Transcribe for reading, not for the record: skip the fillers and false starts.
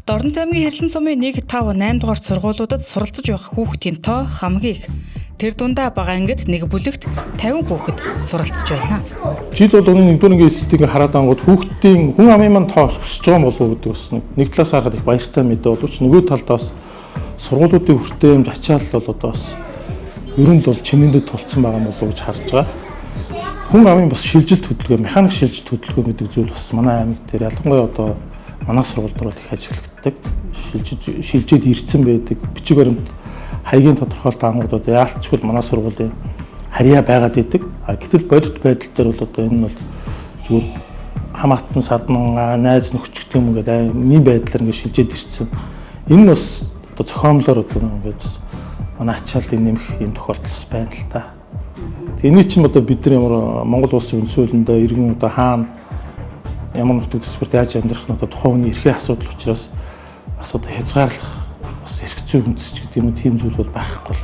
Дорнот аймгийн Хэрлэн сумын 1, 5, 8 дугаар сургуулиудад суралцж байх хүүхдийн тоо хамгийн их. Тэр дундаа бага ангид нэг бүлэгт 50 хүүхэд суралцж байна. Жил бол өнөө 1-р ангийн эсэлтийг хараад ангууд хүүхдийн хүн амын маань тоо өсөж байгаа болов уу гэдэг бас нэг талаас харахад их баяртай мэдээ боловч нөгөө талдаас сургуулиудын хүртээмж ачаал бол одоо бас ер нь бол чинэндэд тулцсан байгаа болов уу гэж харж байгаа. Хүн амын бас шилжилт хөдөлгөөн, механик шилжилт хөдөлгөөн гэдэг зүйл бас манай аймаг дээр ялангуяа одоо манай сургууль дээр их ажиглагддаг. Шилжээд ирсэн байдаг. Бичиг баримт хаягийн тодорхойлолт ангуудад яалтчгүй манай сургуулийн харьяа байгаад идэг. Гэтэл бодит байдал дээр бол одоо энэ нь бол зүгээр хамаатан саднан найз нөхч гэх юм ингээд ийм байдлаар ингээд шилжээд ирсэн. Энэ нь бас одоо зохиомлоор одоо ингээд бас манай ачааллыг нэмэх юм тохиолдол бас байна л та. Эний чинь одоо бид нар ямар Монгол улсын үндэслэлөндөө иргэн одоо хаана ямар нутаг дэвсгэрт яаж амьдрах нь одоо тухайн хүний эрхийн асуудал учраас бас одоо хязгаарлах бас эрх зүйн үндэс ч гэдэг юм тийм зүйл бол байхгүй.